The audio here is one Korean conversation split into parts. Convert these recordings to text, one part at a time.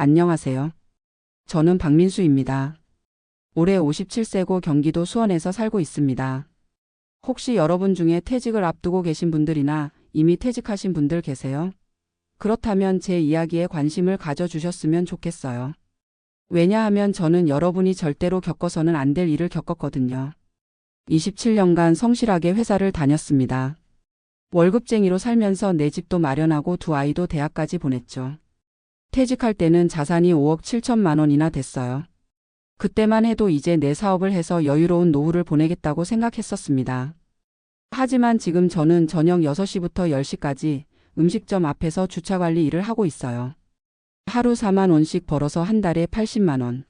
안녕하세요. 저는 박민수입니다. 올해 57세고 경기도 수원에서 살고 있습니다. 혹시 여러분 중에 퇴직을 앞두고 계신 분들이나 이미 퇴직하신 분들 계세요? 그렇다면 제 이야기에 관심을 가져주셨으면 좋겠어요. 왜냐하면 저는 여러분이 절대로 겪어서는 안 될 일을 겪었거든요. 27년간 성실하게 회사를 다녔습니다. 월급쟁이로 살면서 내 집도 마련하고 두 아이도 대학까지 보냈죠. 퇴직할 때는 자산이 5억 7천만 원이나 됐어요. 그때만 해도 이제 내 사업을 해서 여유로운 노후를 보내겠다고 생각했었습니다. 하지만 지금 저는 저녁 6시부터 10시까지 음식점 앞에서 주차관리 일을 하고 있어요. 하루 4만 원씩 벌어서 한 달에 80만 원.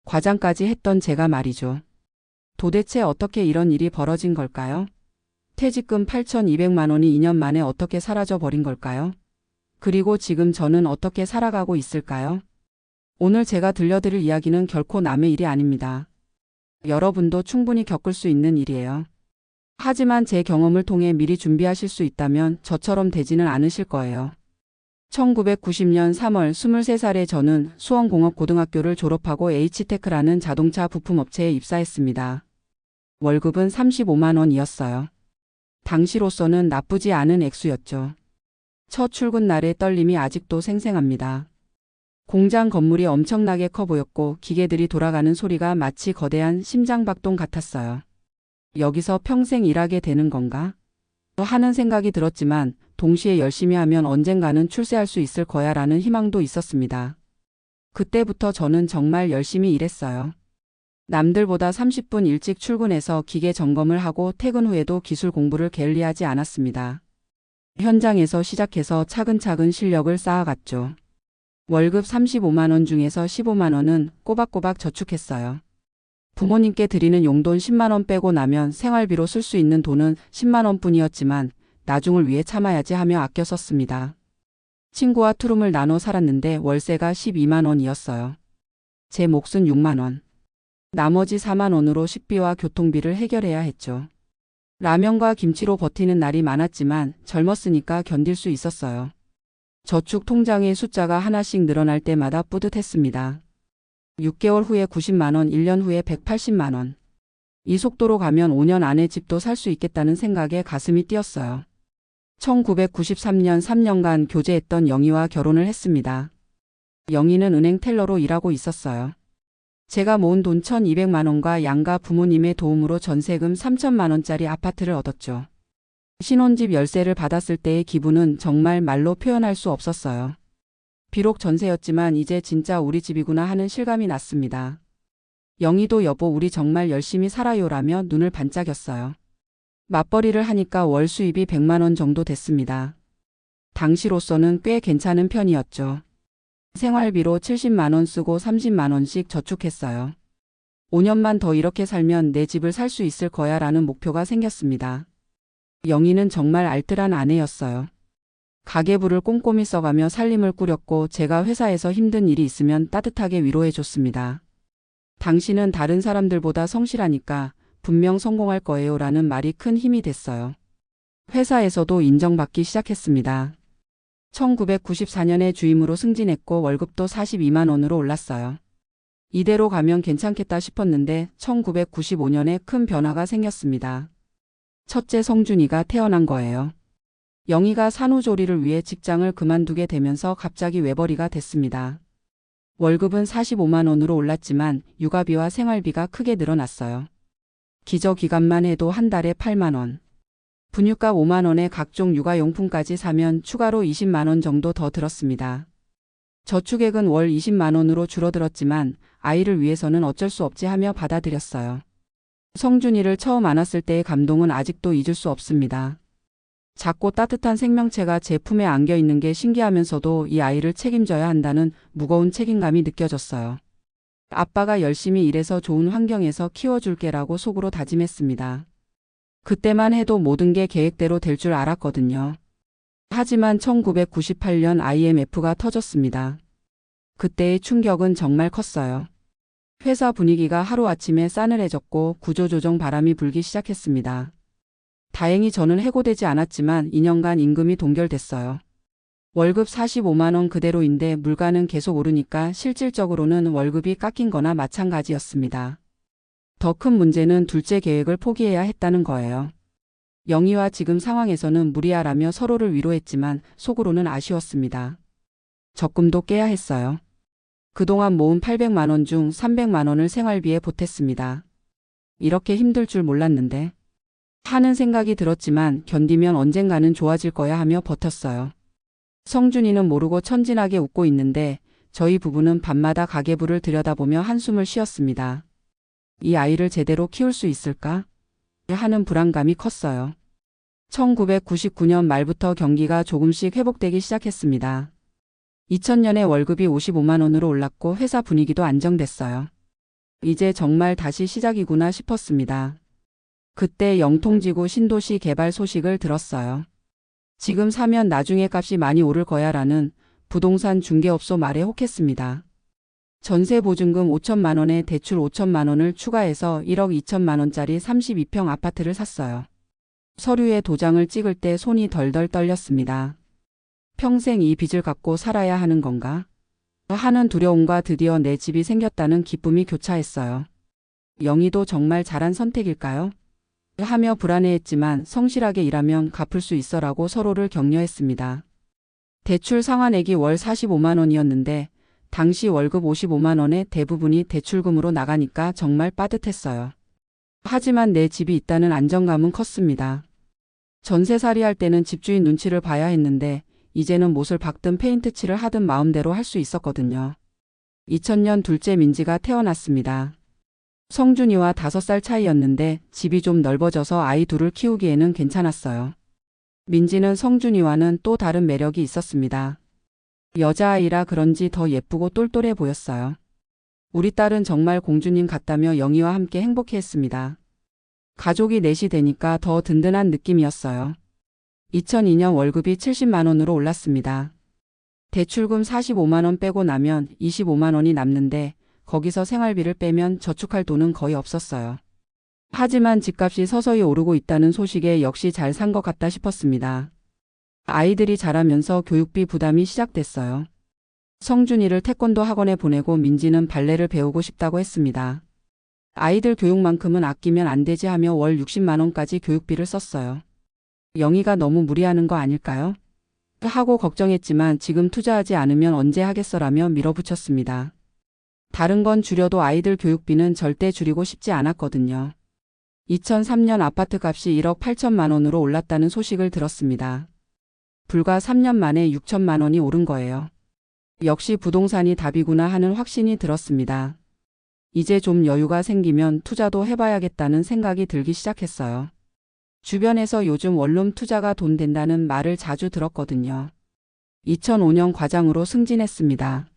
과장까지 했던 제가 말이죠. 도대체 어떻게 이런 일이 벌어진 걸까요? 퇴직금 8,200만 원이 2년 만에 어떻게 사라져 버린 걸까요? 그리고 지금 저는 어떻게 살아가고 있을까요? 오늘 제가 들려드릴 이야기는 결코 남의 일이 아닙니다. 여러분도 충분히 겪을 수 있는 일이에요. 하지만 제 경험을 통해 미리 준비하실 수 있다면 저처럼 되지는 않으실 거예요. 1990년 3월 23살에 저는 수원공업고등학교를 졸업하고 H테크라는 자동차 부품업체에 입사했습니다. 월급은 35만 원이었어요. 당시로서는 나쁘지 않은 액수였죠. 첫 출근 날의 떨림이 아직도 생생합니다. 공장 건물이 엄청나게 커 보였고 기계들이 돌아가는 소리가 마치 거대한 심장박동 같았어요. 여기서 평생 일하게 되는 건가? 하는 생각이 들었지만 동시에 열심히 하면 언젠가는 출세할 수 있을 거야 라는 희망도 있었습니다. 그때부터 저는 정말 열심히 일했어요. 남들보다 30분 일찍 출근해서 기계 점검을 하고 퇴근 후에도 기술 공부를 게을리하지 않았습니다. 현장에서 시작해서 차근차근 실력을 쌓아갔죠. 월급 35만 원 중에서 15만 원은 꼬박꼬박 저축했어요. 부모님께 드리는 용돈 10만 원 빼고 나면 생활비로 쓸 수 있는 돈은 10만 원뿐이었지만 나중을 위해 참아야지 하며 아껴 썼습니다. 친구와 투룸을 나눠 살았는데 월세가 12만 원이었어요. 제 몫은 6만 원. 나머지 4만 원으로 식비와 교통비를 해결해야 했죠. 라면과 김치로 버티는 날이 많았지만 젊었으니까 견딜 수 있었어요. 저축 통장의 숫자가 하나씩 늘어날 때마다 뿌듯했습니다. 6개월 후에 90만 원, 1년 후에 180만 원. 이 속도로 가면 5년 안에 집도 살 수 있겠다는 생각에 가슴이 뛰었어요. 1993년 3년간 교제했던 영희와 결혼을 했습니다. 영희는 은행 텔러로 일하고 있었어요. 제가 모은 돈 1,200만 원과 양가 부모님의 도움으로 전세금 3천만 원짜리 아파트를 얻었죠. 신혼집 열쇠를 받았을 때의 기분은 정말 말로 표현할 수 없었어요. 비록 전세였지만 이제 진짜 우리 집이구나 하는 실감이 났습니다. 영희도 여보 우리 정말 열심히 살아요라며 눈을 반짝였어요. 맞벌이를 하니까 월 수입이 100만 원 정도 됐습니다. 당시로서는 꽤 괜찮은 편이었죠. 생활비로 70만 원 쓰고 30만 원씩 저축했어요. 5년만 더 이렇게 살면 내 집을 살 수 있을 거야 라는 목표가 생겼습니다. 영희는 정말 알뜰한 아내였어요. 가계부를 꼼꼼히 써가며 살림을 꾸렸고 제가 회사에서 힘든 일이 있으면 따뜻하게 위로해줬습니다. 당신은 다른 사람들보다 성실하니까 분명 성공할 거예요 라는 말이 큰 힘이 됐어요. 회사에서도 인정받기 시작했습니다. 1994년에 주임으로 승진했고 월급도 42만 원으로 올랐어요. 이대로 가면 괜찮겠다 싶었는데 1995년에 큰 변화가 생겼습니다. 첫째 성준이가 태어난 거예요. 영희가 산후조리를 위해 직장을 그만두게 되면서 갑자기 외벌이가 됐습니다. 월급은 45만 원으로 올랐지만 육아비와 생활비가 크게 늘어났어요. 기저 기간만 해도 한 달에 8만 원. 분유값 5만 원에 각종 육아용품까지 사면 추가로 20만 원 정도 더 들었습니다. 저축액은 월 20만 원으로 줄어들었지만 아이를 위해서는 어쩔 수 없지 하며 받아들였어요. 성준이를 처음 안았을 때의 감동은 아직도 잊을 수 없습니다. 작고 따뜻한 생명체가 제 품에 안겨 있는 게 신기하면서도 이 아이를 책임져야 한다는 무거운 책임감이 느껴졌어요. 아빠가 열심히 일해서 좋은 환경에서 키워줄게라고 속으로 다짐했습니다. 그때만 해도 모든 게 계획대로 될 줄 알았거든요. 하지만 1998년 IMF가 터졌습니다. 그때의 충격은 정말 컸어요. 회사 분위기가 하루아침에 싸늘해졌고 구조조정 바람이 불기 시작했습니다. 다행히 저는 해고되지 않았지만 2년간 임금이 동결됐어요. 월급 45만 원 그대로인데 물가는 계속 오르니까 실질적으로는 월급이 깎인 거나 마찬가지였습니다. 더 큰 문제는 둘째 계획을 포기해야 했다는 거예요. 영희와 지금 상황에서는 무리하라며 서로를 위로했지만 속으로는 아쉬웠습니다. 적금도 깨야 했어요. 그동안 모은 800만 원 중 300만 원을 생활비에 보탰습니다. 이렇게 힘들 줄 몰랐는데 하는 생각이 들었지만 견디면 언젠가는 좋아질 거야 하며 버텼어요. 성준이는 모르고 천진하게 웃고 있는데 저희 부부는 밤마다 가계부를 들여다보며 한숨을 쉬었습니다. 이 아이를 제대로 키울 수 있을까? 하는 불안감이 컸어요. 1999년 말부터 경기가 조금씩 회복되기 시작했습니다. 2000년에 월급이 55만 원으로 올랐고 회사 분위기도 안정됐어요. 이제 정말 다시 시작이구나 싶었습니다. 그때 영통지구 신도시 개발 소식을 들었어요. 지금 사면 나중에 값이 많이 오를 거야 라는 부동산 중개업소 말에 혹했습니다. 전세 보증금 5천만 원에 대출 5천만 원을 추가해서 1억 2천만 원짜리 32평 아파트를 샀어요. 서류에 도장을 찍을 때 손이 덜덜 떨렸습니다. 평생 이 빚을 갚고 살아야 하는 건가? 하는 두려움과 드디어 내 집이 생겼다는 기쁨이 교차했어요. 영희도 정말 잘한 선택일까요? 하며 불안해했지만 성실하게 일하면 갚을 수 있어라고 서로를 격려했습니다. 대출 상환액이 월 45만 원이었는데 당시 월급 55만 원의 대부분이 대출금으로 나가니까 정말 빠듯했어요. 하지만 내 집이 있다는 안정감은 컸습니다. 전세살이 할 때는 집주인 눈치를 봐야 했는데 이제는 못을 박든 페인트칠을 하든 마음대로 할 수 있었거든요. 2000년 둘째 민지가 태어났습니다. 성준이와 5살 차이였는데 집이 좀 넓어져서 아이 둘을 키우기에는 괜찮았어요. 민지는 성준이와는 또 다른 매력이 있었습니다. 여자아이라 그런지 더 예쁘고 똘똘해 보였어요. 우리 딸은 정말 공주님 같다며 영희와 함께 행복해했습니다. 가족이 넷이 되니까 더 든든한 느낌이었어요. 2002년 월급이 70만 원으로 올랐습니다. 대출금 45만 원 빼고 나면 25만 원이 남는데 거기서 생활비를 빼면 저축할 돈은 거의 없었어요. 하지만 집값이 서서히 오르고 있다는 소식에 역시 잘 산 것 같다 싶었습니다. 아이들이 자라면서 교육비 부담이 시작됐어요. 성준이를 태권도 학원에 보내고 민지는 발레를 배우고 싶다고 했습니다. 아이들 교육만큼은 아끼면 안 되지 하며 월 60만 원까지 교육비를 썼어요. 영희가 너무 무리하는 거 아닐까요? 하고 걱정했지만 지금 투자하지 않으면 언제 하겠어라며 밀어붙였습니다. 다른 건 줄여도 아이들 교육비는 절대 줄이고 싶지 않았거든요. 2003년 아파트 값이 1억 8천만 원으로 올랐다는 소식을 들었습니다. 불과 3년 만에 6천만 원이 오른 거예요. 역시 부동산이 답이구나 하는 확신이 들었습니다. 이제 좀 여유가 생기면 투자도 해봐야겠다는 생각이 들기 시작했어요. 주변에서 요즘 원룸 투자가 돈 된다는 말을 자주 들었거든요. 2005년 과장으로 승진했습니다.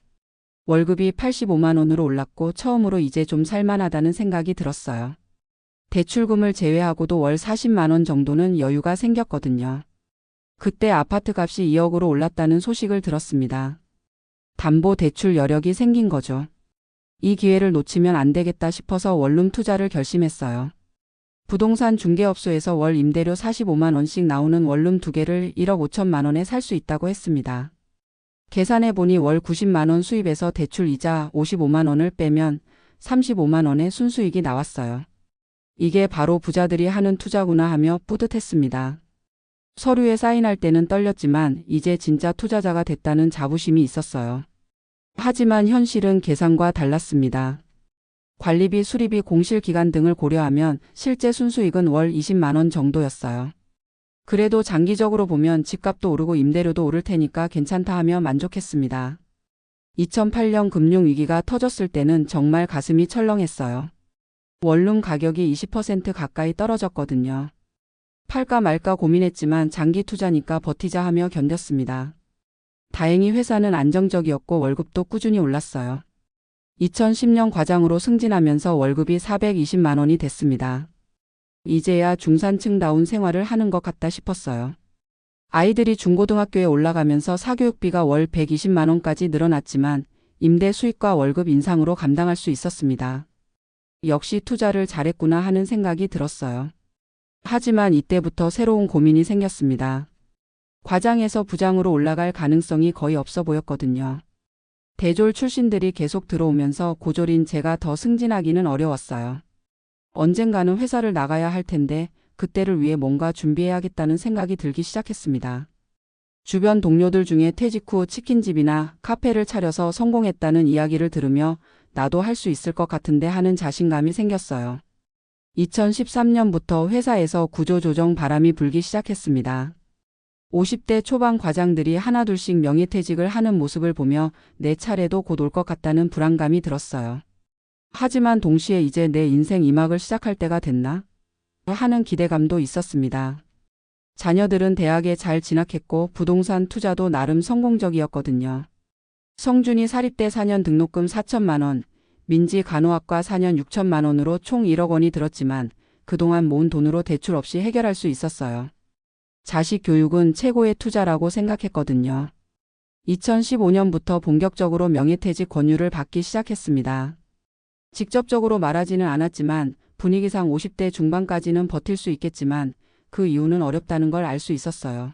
월급이 85만 원으로 올랐고 처음으로 이제 좀 살만하다는 생각이 들었어요. 대출금을 제외하고도 월 40만 원 정도는 여유가 생겼거든요. 그때 아파트 값이 2억으로 올랐다는 소식을 들었습니다. 담보 대출 여력이 생긴 거죠. 이 기회를 놓치면 안 되겠다 싶어서 원룸 투자를 결심했어요. 부동산 중개업소에서 월 임대료 45만 원씩 나오는 원룸 2개를 1억 5천만 원에 살 수 있다고 했습니다. 계산해보니 월 90만 원 수입에서 대출 이자 55만 원을 빼면 35만 원의 순수익이 나왔어요. 이게 바로 부자들이 하는 투자구나 하며 뿌듯했습니다. 서류에 사인할 때는 떨렸지만 이제 진짜 투자자가 됐다는 자부심이 있었어요. 하지만 현실은 계산과 달랐습니다. 관리비, 수리비, 공실기간 등을 고려하면 실제 순수익은 월 20만 원 정도였어요. 그래도 장기적으로 보면 집값도 오르고 임대료도 오를 테니까 괜찮다 하며 만족했습니다. 2008년 금융위기가 터졌을 때는 정말 가슴이 철렁했어요. 원룸 가격이 20% 가까이 떨어졌거든요. 팔까 말까 고민했지만 장기 투자니까 버티자 하며 견뎠습니다. 다행히 회사는 안정적이었고 월급도 꾸준히 올랐어요. 2010년 과장으로 승진하면서 월급이 420만 원이 됐습니다. 이제야 중산층다운 생활을 하는 것 같다 싶었어요. 아이들이 중고등학교에 올라가면서 사교육비가 월 120만 원까지 늘어났지만 임대 수익과 월급 인상으로 감당할 수 있었습니다. 역시 투자를 잘했구나 하는 생각이 들었어요. 하지만 이때부터 새로운 고민이 생겼습니다. 과장에서 부장으로 올라갈 가능성이 거의 없어 보였거든요. 대졸 출신들이 계속 들어오면서 고졸인 제가 더 승진하기는 어려웠어요. 언젠가는 회사를 나가야 할 텐데 그때를 위해 뭔가 준비해야겠다는 생각이 들기 시작했습니다. 주변 동료들 중에 퇴직 후 치킨집이나 카페를 차려서 성공했다는 이야기를 들으며 나도 할 수 있을 것 같은데 하는 자신감이 생겼어요. 2013년부터 회사에서 구조조정 바람이 불기 시작했습니다. 50대 초반 과장들이 하나둘씩 명예퇴직을 하는 모습을 보며 내 차례도 곧 올 것 같다는 불안감이 들었어요. 하지만 동시에 이제 내 인생 2막을 시작할 때가 됐나? 하는 기대감도 있었습니다. 자녀들은 대학에 잘 진학했고 부동산 투자도 나름 성공적이었거든요. 성준이 사립대 4년 등록금 4천만 원, 민지 간호학과 4년 6천만 원으로 총 1억 원이 들었지만 그동안 모은 돈으로 대출 없이 해결할 수 있었어요. 자식 교육은 최고의 투자라고 생각했거든요. 2015년부터 본격적으로 명예퇴직 권유를 받기 시작했습니다. 직접적으로 말하지는 않았지만 분위기상 50대 중반까지는 버틸 수 있겠지만 그 이유는 어렵다는 걸 알 수 있었어요.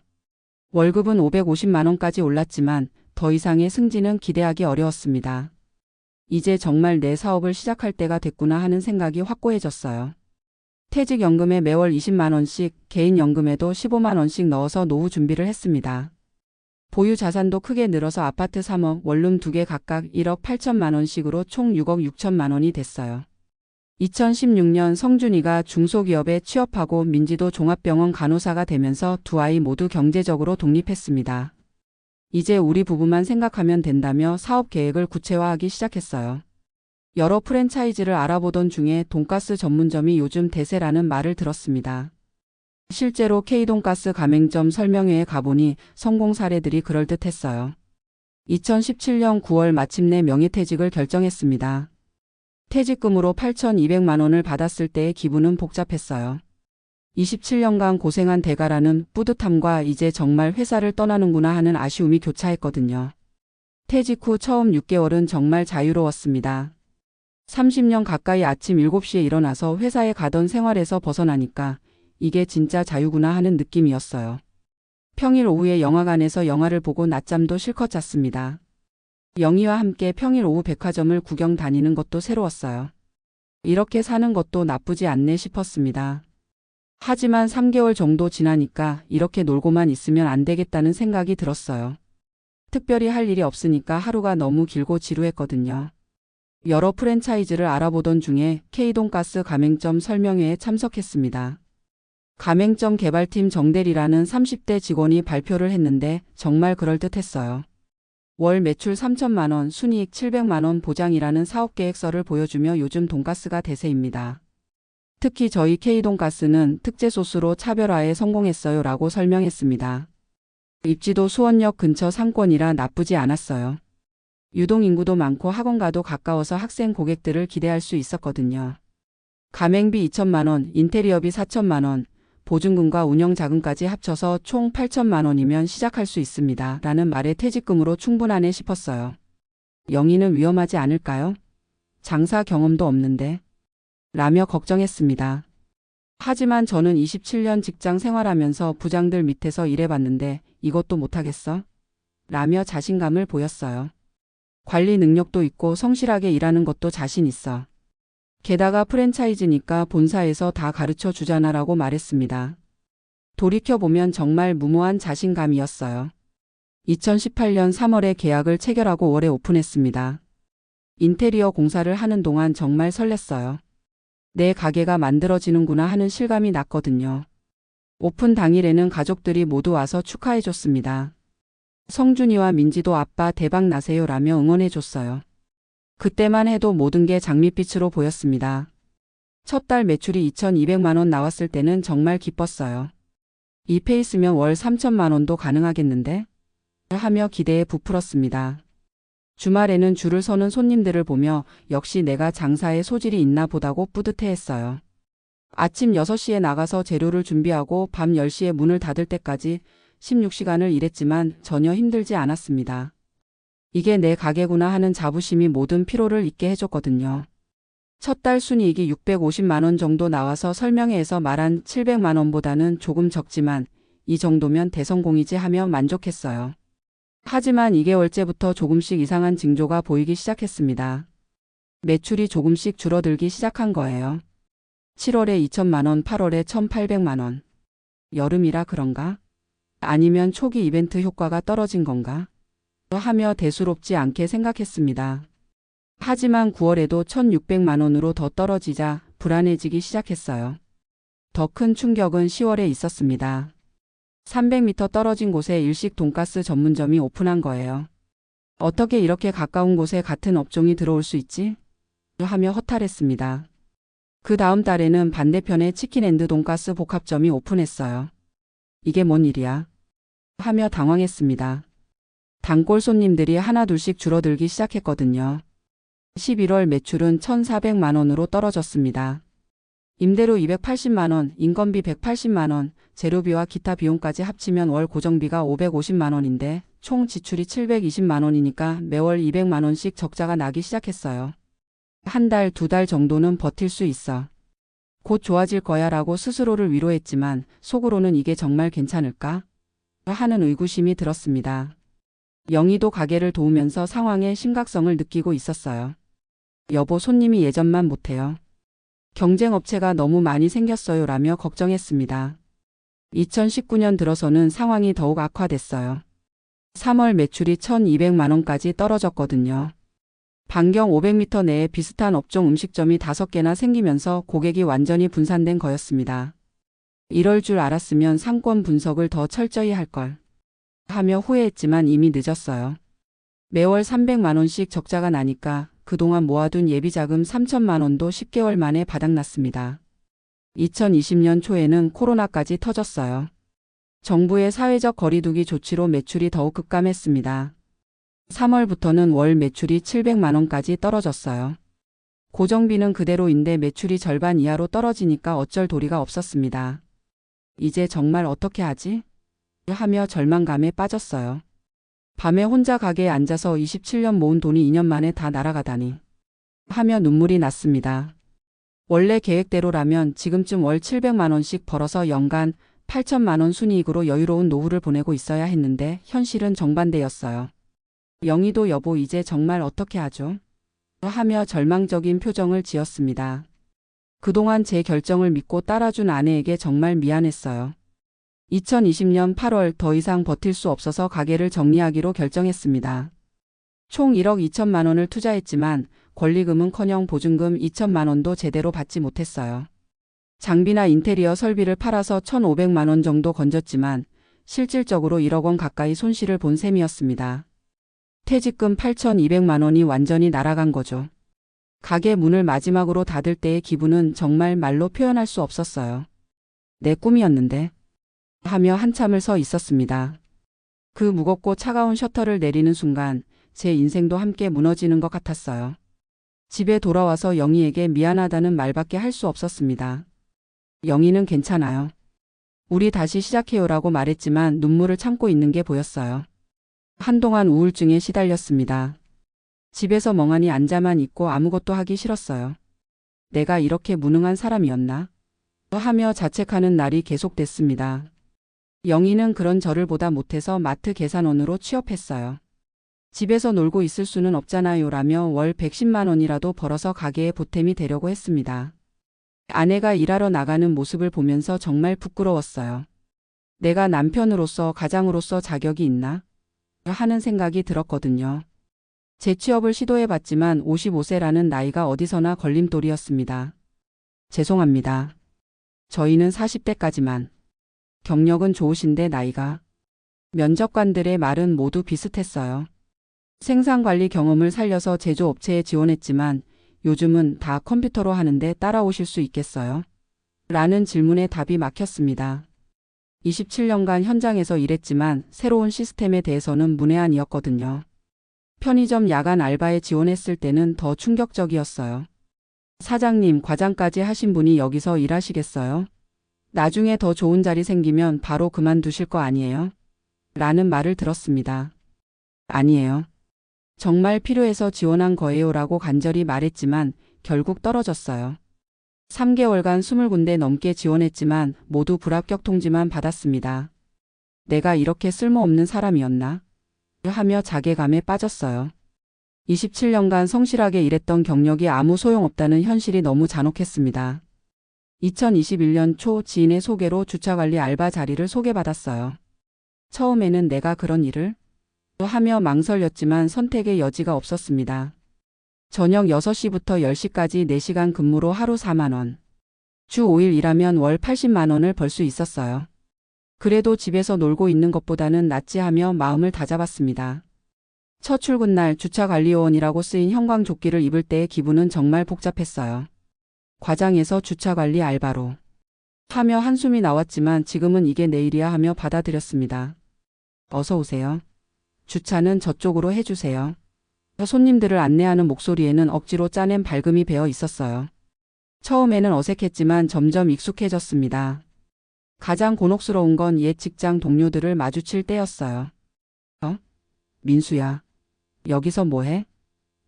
월급은 550만 원까지 올랐지만 더 이상의 승진은 기대하기 어려웠습니다. 이제 정말 내 사업을 시작할 때가 됐구나 하는 생각이 확고해졌어요. 퇴직연금에 매월 20만 원씩, 개인연금에도 15만 원씩 넣어서 노후 준비를 했습니다. 보유 자산도 크게 늘어서 아파트 3억, 원룸 2개 각각 1억 8천만 원씩으로 총 6억 6천만 원이 됐어요. 2016년 성준이가 중소기업에 취업하고 민지도 종합병원 간호사가 되면서 두 아이 모두 경제적으로 독립했습니다. 이제 우리 부부만 생각하면 된다며 사업 계획을 구체화하기 시작했어요. 여러 프랜차이즈를 알아보던 중에 돈가스 전문점이 요즘 대세라는 말을 들었습니다. 실제로 K돈가스 가맹점 설명회에 가보니 성공 사례들이 그럴듯했어요. 2017년 9월 마침내 명예퇴직을 결정했습니다. 퇴직금으로 8,200만 원을 받았을 때의 기분은 복잡했어요. 27년간 고생한 대가라는 뿌듯함과 이제 정말 회사를 떠나는구나 하는 아쉬움이 교차했거든요. 퇴직 후 처음 6개월은 정말 자유로웠습니다. 30년 가까이 아침 7시에 일어나서 회사에 가던 생활에서 벗어나니까 이게 진짜 자유구나 하는 느낌이었어요. 평일 오후에 영화관에서 영화를 보고 낮잠도 실컷 잤습니다. 영희와 함께 평일 오후 백화점을 구경 다니는 것도 새로웠어요. 이렇게 사는 것도 나쁘지 않네 싶었습니다. 하지만 3개월 정도 지나니까 이렇게 놀고만 있으면 안 되겠다는 생각이 들었어요. 특별히 할 일이 없으니까 하루가 너무 길고 지루했거든요. 여러 프랜차이즈를 알아보던 중에 K돈가스 가맹점 설명회에 참석했습니다. 가맹점 개발팀 정대리라는 30대 직원이 발표를 했는데 정말 그럴듯했어요. 월 매출 3천만 원, 순이익 700만 원 보장이라는 사업계획서를 보여주며 요즘 돈가스가 대세입니다. 특히 저희 K돈가스는 특제 소스로 차별화에 성공했어요 라고 설명했습니다. 입지도 수원역 근처 상권이라 나쁘지 않았어요. 유동인구도 많고 학원과도 가까워서 학생 고객들을 기대할 수 있었거든요. 가맹비 2천만 원, 인테리어비 4천만 원, 보증금과 운영자금까지 합쳐서 총 8천만 원이면 시작할 수 있습니다. 라는 말에 퇴직금으로 충분하네 싶었어요. 영희는 위험하지 않을까요? 장사 경험도 없는데. 라며 걱정했습니다. 하지만 저는 27년 직장 생활하면서 부장들 밑에서 일해봤는데 이것도 못하겠어? 라며 자신감을 보였어요. 관리 능력도 있고 성실하게 일하는 것도 자신 있어. 게다가 프랜차이즈니까 본사에서 다 가르쳐 주잖아라고 말했습니다. 돌이켜보면 정말 무모한 자신감이었어요. 2018년 3월에 계약을 체결하고 5월에 오픈했습니다. 인테리어 공사를 하는 동안 정말 설렜어요. 내 가게가 만들어지는구나 하는 실감이 났거든요. 오픈 당일에는 가족들이 모두 와서 축하해줬습니다. 성준이와 민지도 아빠 대박 나세요 라며 응원해줬어요. 그때만 해도 모든 게 장밋빛으로 보였습니다. 첫 달 매출이 2,200만 원 나왔을 때는 정말 기뻤어요. 이 페이스면 월 3천만 원도 가능하겠는데? 하며 기대에 부풀었습니다. 주말에는 줄을 서는 손님들을 보며 역시 내가 장사에 소질이 있나 보다고 뿌듯해했어요. 아침 6시에 나가서 재료를 준비하고 밤 10시에 문을 닫을 때까지 16시간을 일했지만 전혀 힘들지 않았습니다. 이게 내 가게구나 하는 자부심이 모든 피로를 잊게 해줬거든요. 첫 달 순이익이 650만 원 정도 나와서 설명회에서 말한 700만 원보다는 조금 적지만 이 정도면 대성공이지 하며 만족했어요. 하지만 2개월째부터 조금씩 이상한 징조가 보이기 시작했습니다. 매출이 조금씩 줄어들기 시작한 거예요. 7월에 2천만 원, 8월에 1,800만 원. 여름이라 그런가? 아니면 초기 이벤트 효과가 떨어진 건가? 하며 대수롭지 않게 생각했습니다. 하지만 9월에도 1,600만 원으로 더 떨어지자 불안해지기 시작했어요. 더 큰 충격은 10월에 있었습니다. 300m 떨어진 곳에 일식 돈가스 전문점이 오픈한 거예요. 어떻게 이렇게 가까운 곳에 같은 업종이 들어올 수 있지? 하며 허탈했습니다. 그 다음 달에는 반대편에 치킨앤드 돈가스 복합점이 오픈했어요. 이게 뭔 일이야? 하며 당황했습니다. 단골 손님들이 하나둘씩 줄어들기 시작했거든요. 11월 매출은 1,400만 원으로 떨어졌습니다. 임대료 280만 원, 인건비 180만 원, 재료비와 기타 비용까지 합치면 월 고정비가 550만 원인데 총 지출이 720만 원이니까 매월 200만 원씩 적자가 나기 시작했어요. 한 달, 두 달 정도는 버틸 수 있어. 곧 좋아질 거야 라고 스스로를 위로했지만 속으로는 이게 정말 괜찮을까? 하는 의구심이 들었습니다. 영희도 가게를 도우면서 상황의 심각성을 느끼고 있었어요. 여보, 손님이 예전만 못해요. 경쟁업체가 너무 많이 생겼어요 라며 걱정했습니다. 2019년 들어서는 상황이 더욱 악화됐어요. 3월 매출이 1,200만 원까지 떨어졌거든요. 반경 500m 내에 비슷한 업종 음식점이 5개나 생기면서 고객이 완전히 분산된 거였습니다. 이럴 줄 알았으면 상권 분석을 더 철저히 할 걸. 하며 후회했지만 이미 늦었어요. 매월 300만 원씩 적자가 나니까 그동안 모아둔 예비자금 3천만 원도 10개월 만에 바닥났습니다. 2020년 초에는 코로나까지 터졌어요. 정부의 사회적 거리두기 조치로 매출이 더욱 급감했습니다. 3월부터는 월 매출이 700만 원까지 떨어졌어요. 고정비는 그대로인데 매출이 절반 이하로 떨어지니까 어쩔 도리가 없었습니다. 이제 정말 어떻게 하지? 하며 절망감에 빠졌어요. 밤에 혼자 가게에 앉아서 27년 모은 돈이 2년 만에 다 날아가다니. 하며 눈물이 났습니다. 원래 계획대로라면 지금쯤 월 700만 원씩 벌어서 연간 8천만 원 순이익으로 여유로운 노후를 보내고 있어야 했는데 현실은 정반대였어요. 영희도 여보 이제 정말 어떻게 하죠? 하며 절망적인 표정을 지었습니다. 그동안 제 결정을 믿고 따라준 아내에게 정말 미안했어요. 2020년 8월 더 이상 버틸 수 없어서 가게를 정리하기로 결정했습니다. 총 1억 2천만 원을 투자했지만 권리금은커녕 보증금 2천만 원도 제대로 받지 못했어요. 장비나 인테리어 설비를 팔아서 1,500만 원 정도 건졌지만 실질적으로 1억 원 가까이 손실을 본 셈이었습니다. 퇴직금 8,200만 원이 완전히 날아간 거죠. 가게 문을 마지막으로 닫을 때의 기분은 정말 말로 표현할 수 없었어요. 내 꿈이었는데. 하며 한참을 서 있었습니다. 그 무겁고 차가운 셔터를 내리는 순간 제 인생도 함께 무너지는 것 같았어요. 집에 돌아와서 영희에게 미안하다는 말밖에 할 수 없었습니다. 영희는 괜찮아요. 우리 다시 시작해요라고 말했지만 눈물을 참고 있는 게 보였어요. 한동안 우울증에 시달렸습니다. 집에서 멍하니 앉아만 있고 아무것도 하기 싫었어요. 내가 이렇게 무능한 사람이었나? 하며 자책하는 날이 계속됐습니다. 영희는 그런 저를 보다 못해서 마트 계산원으로 취업했어요. 집에서 놀고 있을 수는 없잖아요 라며 월 110만 원이라도 벌어서 가게에 보탬이 되려고 했습니다. 아내가 일하러 나가는 모습을 보면서 정말 부끄러웠어요. 내가 남편으로서 가장으로서 자격이 있나? 하는 생각이 들었거든요. 재취업을 시도해봤지만 55세라는 나이가 어디서나 걸림돌이었습니다. 죄송합니다. 저희는 40대까지만. 경력은 좋으신데 나이가. 면접관들의 말은 모두 비슷했어요. 생산관리 경험을 살려서 제조업체에 지원했지만 요즘은 다 컴퓨터로 하는데 따라오실 수 있겠어요? 라는 질문에 답이 막혔습니다. 27년간 현장에서 일했지만 새로운 시스템에 대해서는 문외한이었거든요. 편의점 야간 알바에 지원했을 때는 더 충격적이었어요. 사장님, 과장까지 하신 분이 여기서 일하시겠어요? 나중에 더 좋은 자리 생기면 바로 그만두실 거 아니에요? 라는 말을 들었습니다. 아니에요. 정말 필요해서 지원한 거예요 라고 간절히 말했지만 결국 떨어졌어요. 3개월간 20군데 넘게 지원했지만 모두 불합격 통지만 받았습니다. 내가 이렇게 쓸모없는 사람이었나? 하며 자괴감에 빠졌어요. 27년간 성실하게 일했던 경력이 아무 소용없다는 현실이 너무 잔혹했습니다. 2021년 초 지인의 소개로 주차관리 알바 자리를 소개받았어요. 처음에는 내가 그런 일을? 하며 망설였지만 선택의 여지가 없었습니다. 저녁 6시부터 10시까지 4시간 근무로 하루 4만 원. 주 5일 일하면 월 80만 원을 벌 수 있었어요. 그래도 집에서 놀고 있는 것보다는 낫지 하며 마음을 다잡았습니다. 첫 출근날 주차관리요원이라고 쓰인 형광조끼를 입을 때의 기분은 정말 복잡했어요. 과장에서 주차관리 알바로 하며 한숨이 나왔지만 지금은 이게 내 일이야 하며 받아들였습니다. 어서 오세요. 주차는 저쪽으로 해주세요. 손님들을 안내하는 목소리에는 억지로 짜낸 밝음이 배어 있었어요. 처음에는 어색했지만 점점 익숙해졌습니다. 가장 곤혹스러운 건 옛 직장 동료들을 마주칠 때였어요. 민수야. 여기서 뭐해?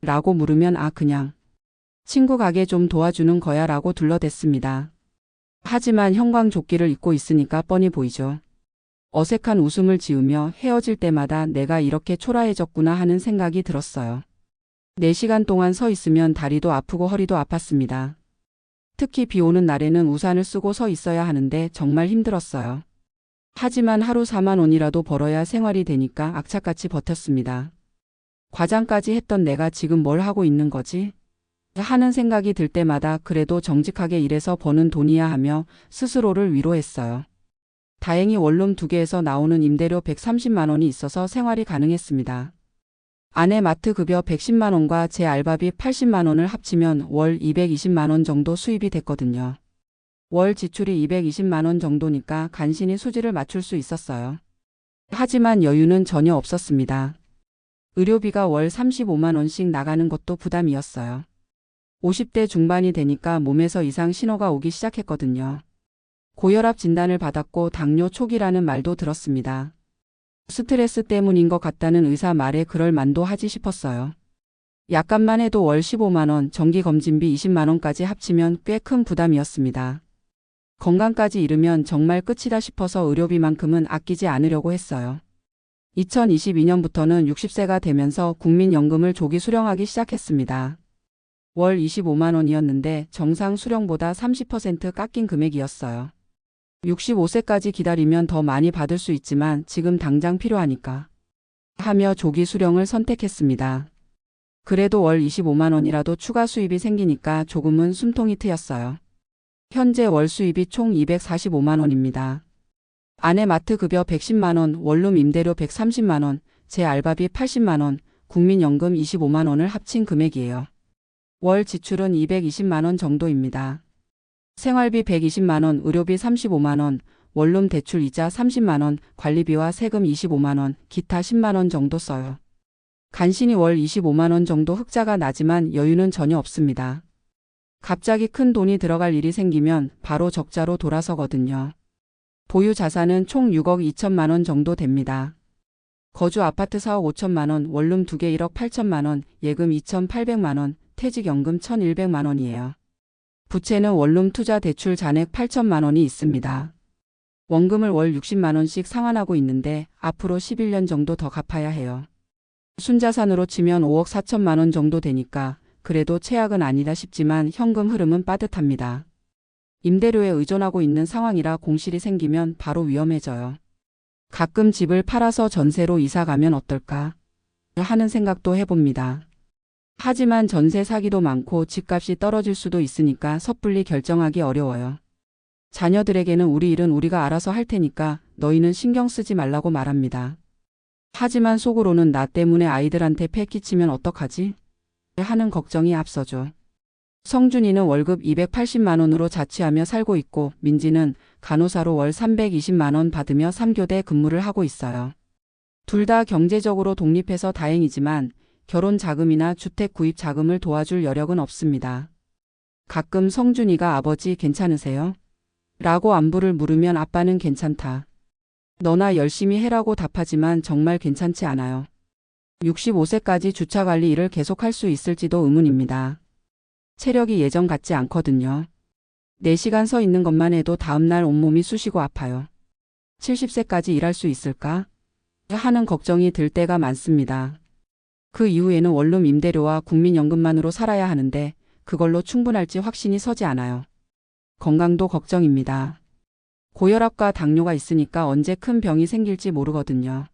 라고 물으면 그냥 친구 가게 좀 도와주는 거야 라고 둘러댔습니다. 하지만 형광조끼를 입고 있으니까 뻔히 보이죠. 어색한 웃음을 지으며 헤어질 때마다 내가 이렇게 초라해졌구나 하는 생각이 들었어요. 4시간 동안 서 있으면 다리도 아프고 허리도 아팠습니다. 특히 비 오는 날에는 우산을 쓰고 서 있어야 하는데 정말 힘들었어요. 하지만 하루 4만 원이라도 벌어야 생활이 되니까 악착같이 버텼습니다. 과장까지 했던 내가 지금 뭘 하고 있는 거지? 하는 생각이 들 때마다 그래도 정직하게 일해서 버는 돈이야 하며 스스로를 위로했어요. 다행히 원룸 2개에서 나오는 임대료 130만 원이 있어서 생활이 가능했습니다. 아내 마트 급여 110만 원과 제 알바비 80만 원을 합치면 월 220만 원 정도 수입이 됐거든요. 월 지출이 220만 원 정도니까 간신히 수지를 맞출 수 있었어요. 하지만 여유는 전혀 없었습니다. 의료비가 월 35만 원씩 나가는 것도 부담이었어요. 50대 중반이 되니까 몸에서 이상 신호가 오기 시작했거든요. 고혈압 진단을 받았고 당뇨 초기라는 말도 들었습니다. 스트레스 때문인 것 같다는 의사 말에 그럴 만도 하지 싶었어요. 약값만 해도 월 15만 원, 정기검진비 20만 원까지 합치면 꽤 큰 부담이었습니다. 건강까지 잃으면 정말 끝이다 싶어서 의료비만큼은 아끼지 않으려고 했어요. 2022년부터는 60세가 되면서 국민연금을 조기 수령하기 시작했습니다. 월 25만 원이었는데 정상 수령보다 30% 깎인 금액이었어요. 65세까지 기다리면 더 많이 받을 수 있지만 지금 당장 필요하니까 하며 조기 수령을 선택했습니다. 그래도 월 25만 원이라도 추가 수입이 생기니까 조금은 숨통이 트였어요. 현재 월 수입이 총 245만 원입니다. 아내 마트 급여 110만 원, 원룸 임대료 130만 원, 제 알바비 80만 원, 국민연금 25만 원을 합친 금액이에요. 월 지출은 220만 원 정도입니다. 생활비 120만 원, 의료비 35만 원, 원룸 대출 이자 30만 원, 관리비와 세금 25만 원, 기타 10만 원 정도 써요. 간신히 월 25만 원 정도 흑자가 나지만 여유는 전혀 없습니다. 갑자기 큰 돈이 들어갈 일이 생기면 바로 적자로 돌아서거든요. 보유 자산은 총 6억 2천만 원 정도 됩니다. 거주 아파트 4억 5천만 원, 원룸 2개 1억 8천만 원, 예금 2,800만 원, 퇴직연금 1,100만 원이에요. 부채는 원룸 투자 대출 잔액 8천만 원이 있습니다. 원금을 월 60만 원씩 상환하고 있는데 앞으로 11년 정도 더 갚아야 해요. 순자산으로 치면 5억 4천만 원 정도 되니까 그래도 최악은 아니다 싶지만 현금 흐름은 빠듯합니다. 임대료에 의존하고 있는 상황이라 공실이 생기면 바로 위험해져요. 가끔 집을 팔아서 전세로 이사 가면 어떨까 하는 생각도 해봅니다. 하지만 전세 사기도 많고 집값이 떨어질 수도 있으니까 섣불리 결정하기 어려워요. 자녀들에게는 우리 일은 우리가 알아서 할 테니까 너희는 신경 쓰지 말라고 말합니다. 하지만 속으로는 나 때문에 아이들한테 패 끼치면 어떡하지? 하는 걱정이 앞서죠. 성준이는 월급 280만 원으로 자취하며 살고 있고 민지는 간호사로 월 320만 원 받으며 3교대 근무를 하고 있어요. 둘 다 경제적으로 독립해서 다행이지만 결혼 자금이나 주택 구입 자금을 도와줄 여력은 없습니다. 가끔 성준이가 아버지 괜찮으세요? 라고 안부를 물으면 아빠는 괜찮다. 너나 열심히 해라고 답하지만 정말 괜찮지 않아요. 65세까지 주차관리 일을 계속할 수 있을지도 의문입니다. 체력이 예전 같지 않거든요. 4시간 서 있는 것만 해도 다음날 온몸이 쑤시고 아파요. 70세까지 일할 수 있을까? 하는 걱정이 들 때가 많습니다. 그 이후에는 원룸 임대료와 국민연금만으로 살아야 하는데 그걸로 충분할지 확신이 서지 않아요. 건강도 걱정입니다. 고혈압과 당뇨가 있으니까 언제 큰 병이 생길지 모르거든요.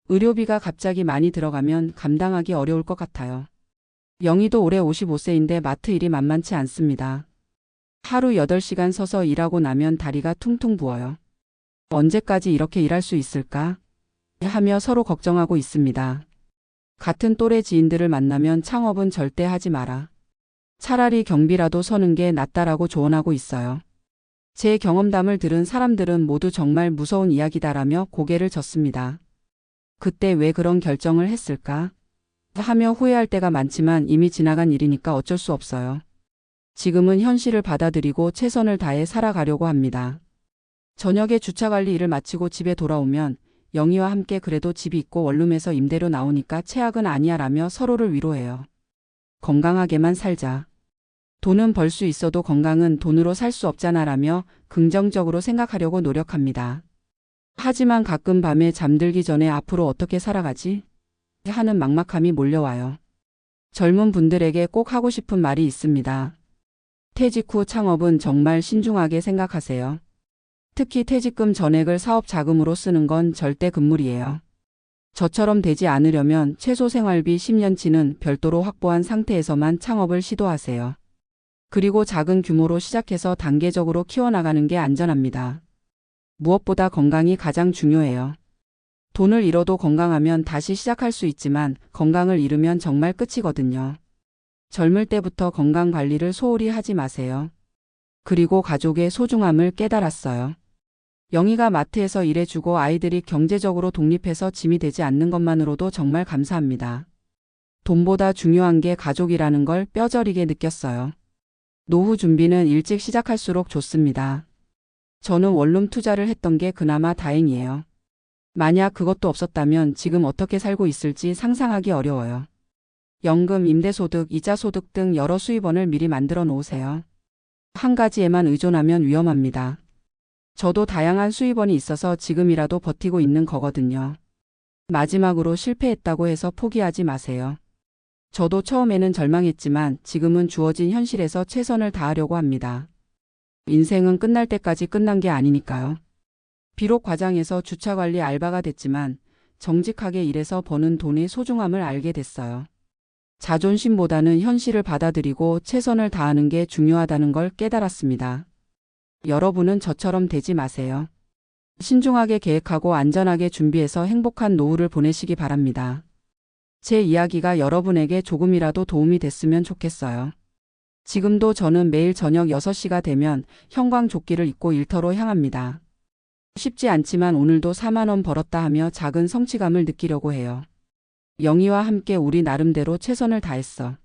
의료비가 갑자기 많이 들어가면 감당하기 어려울 것 같아요. 영희도 올해 55세인데 마트 일이 만만치 않습니다. 하루 8시간 서서 일하고 나면 다리가 퉁퉁 부어요. 언제까지 이렇게 일할 수 있을까? 하며 서로 걱정하고 있습니다. 같은 또래 지인들을 만나면 창업은 절대 하지 마라. 차라리 경비라도 서는 게 낫다라고 조언하고 있어요. 제 경험담을 들은 사람들은 모두 정말 무서운 이야기다라며 고개를 젓습니다. 그때 왜 그런 결정을 했을까? 하며 후회할 때가 많지만 이미 지나간 일이니까 어쩔 수 없어요. 지금은 현실을 받아들이고 최선을 다해 살아가려고 합니다. 저녁에 주차관리 일을 마치고 집에 돌아오면 영희와 함께 그래도 집이 있고 원룸에서 임대료 나오니까 최악은 아니야 라며 서로를 위로해요. 건강하게만 살자. 돈은 벌 수 있어도 건강은 돈으로 살 수 없잖아 라며 긍정적으로 생각하려고 노력합니다. 하지만 가끔 밤에 잠들기 전에 앞으로 어떻게 살아가지? 하는 막막함이 몰려와요. 젊은 분들에게 꼭 하고 싶은 말이 있습니다. 퇴직 후 창업은 정말 신중하게 생각하세요. 특히 퇴직금 전액을 사업 자금으로 쓰는 건 절대 금물이에요. 저처럼 되지 않으려면 최소 생활비 10년치는 별도로 확보한 상태에서만 창업을 시도하세요. 그리고 작은 규모로 시작해서 단계적으로 키워나가는 게 안전합니다. 무엇보다 건강이 가장 중요해요. 돈을 잃어도 건강하면 다시 시작할 수 있지만 건강을 잃으면 정말 끝이거든요. 젊을 때부터 건강 관리를 소홀히 하지 마세요. 그리고 가족의 소중함을 깨달았어요. 영희가 마트에서 일해주고 아이들이 경제적으로 독립해서 짐이 되지 않는 것만으로도 정말 감사합니다. 돈보다 중요한 게 가족이라는 걸 뼈저리게 느꼈어요. 노후 준비는 일찍 시작할수록 좋습니다. 저는 원룸 투자를 했던 게 그나마 다행이에요. 만약 그것도 없었다면 지금 어떻게 살고 있을지 상상하기 어려워요. 연금, 임대소득, 이자소득 등 여러 수입원을 미리 만들어 놓으세요. 한 가지에만 의존하면 위험합니다. 저도 다양한 수입원이 있어서 지금이라도 버티고 있는 거거든요. 마지막으로 실패했다고 해서 포기하지 마세요. 저도 처음에는 절망했지만 지금은 주어진 현실에서 최선을 다하려고 합니다. 인생은 끝날 때까지 끝난 게 아니니까요. 비록 과장해서 주차관리 알바가 됐지만 정직하게 일해서 버는 돈의 소중함을 알게 됐어요. 자존심보다는 현실을 받아들이고 최선을 다하는 게 중요하다는 걸 깨달았습니다. 여러분은 저처럼 되지 마세요. 신중하게 계획하고 안전하게 준비해서 행복한 노후를 보내시기 바랍니다. 제 이야기가 여러분에게 조금이라도 도움이 됐으면 좋겠어요. 지금도 저는 매일 저녁 6시가 되면 형광조끼를 입고 일터로 향합니다. 쉽지 않지만 오늘도 4만 원 벌었다 하며 작은 성취감을 느끼려고 해요. 영희와 함께 우리 나름대로 최선을 다했어.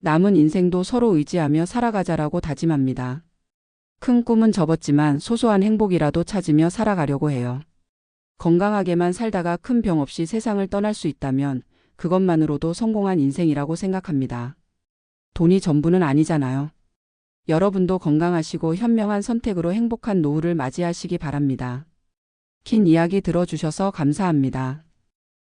남은 인생도 서로 의지하며 살아가자라고 다짐합니다. 큰 꿈은 접었지만 소소한 행복이라도 찾으며 살아가려고 해요. 건강하게만 살다가 큰 병 없이 세상을 떠날 수 있다면 그것만으로도 성공한 인생이라고 생각합니다. 돈이 전부는 아니잖아요. 여러분도 건강하시고 현명한 선택으로 행복한 노후를 맞이하시기 바랍니다. 긴 이야기 들어주셔서 감사합니다.